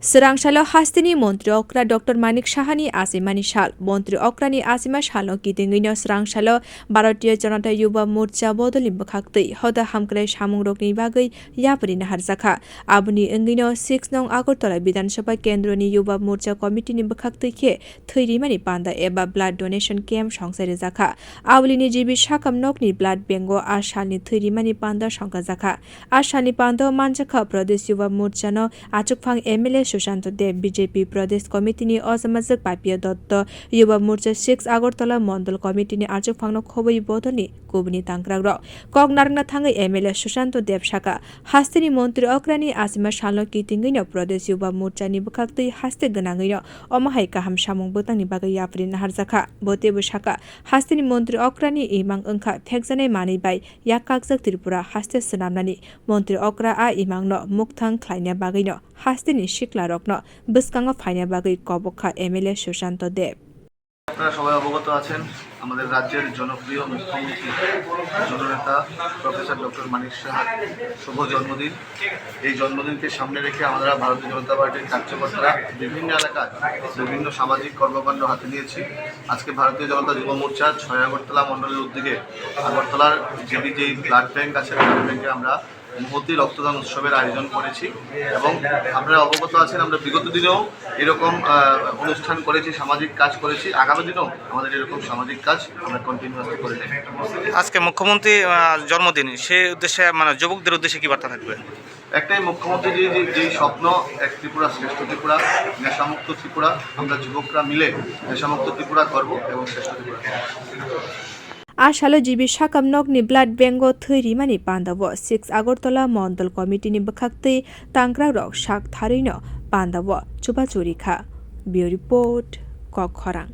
Serangshalo hastini Montri okra Dr. Manik Shahani achaima sal Montri okrani achaima salno kitingino serangshalo Bharatiya Janata Yuba Morcha bodoli bwkhaktwi hoda hamkrai samung rokni bagwi yapri naharjakha aboni wngino 6 nong Agartala Bidhan Sabha Kendroni Yuba Morcha Committee ni bwkhaktwi khe thwirima panda eba blood donation camp songsarijaka abolini jibi sakam nokni blood banko a salni thwirima panda songkajaka a salni panda manjakha Pradesh Yuba Morcha no achukphang MLA Sushant Dev BJP Pradesh Committee ni Azamajak Papia Dotto Yuba Morcha 6 Agartala Mandal Committee ni achukphang no khoboi bodoni kubni tangkragro kognarna thangai MLA Sushant Dev Shaka hastini Montri okrani achaima salno kitingino Pradesh Yuba Morcha ni bwkhaktwi haste gwnangino omahai kaham samung bwtangni bagwi yapri naharjakha botebo Shaka hastini Montri okrani imang wngkha phekjanai manui bai yakkakjak Tripura haste swnamnani Montri okra a imangno mukthang khlaina bagwino hastini sikla rokno bwskango phaina bagwi kobokha MLA Sushant Dev আপনারা সবাই অবগত আছেন আমাদের রাজ্যের জনপ্রিয় মুখ্যমন্ত্রী জননেতা professor doctor মানিক সাহার শুভ জন্মদিন। এই জন্মদিনকে সামনে রেখে আমরা ভারতীয় জনতা পার্টির কার্যকর্তারা বিভিন্ন এলাকায় বিভিন্ন সামাজিক কর্মকাণ্ড হাতে নিয়েছি। আজকে ভারতীয় জনতা যুব মোর্চা 6 আগরতলা মণ্ডলের উদ্যোগে আগরতলার যেই ব্লাড ব্যাংক আছে ব্লাড ব্যাংকে আমরা মহতি রক্তদান উৎসবের আয়োজন করেছি এবং আপনারা অবগত আছেন আমরা বিগত দিনেও এরকম অনুষ্ঠান করেছি, সামাজিক কাজ করেছি, আগামী দিনেও আমাদের এরকম সামাজিক কাজ আমরা কন্টিনিউয়াসলি করে যাব। আজকে মুখ্যমন্ত্রী জন্মদিন, সেই উদ্দেশ্যে মানে যুবকদের উদ্দেশ্যে কি বার্তা থাকবে? একটাই, মুখ্যমন্ত্রী যেই স্বপ্ন এক ত্রিপুরা শ্রেষ্ঠ ত্রিপুরা, নেশামুক্ত ত্রিপুরা, আমরা যুবকরা মিলে নেশামুক্ত ত্রিপুরা করব এবং শ্রেষ্ঠ Tripura Ashalo jibi sakam nokni blood banko thwirima panda bo 6 Agartala Mandal Committee ni bwkhaktwi tangkragrok sak tharino panda bo chuba churi kha. Bureau report Kokkhorang.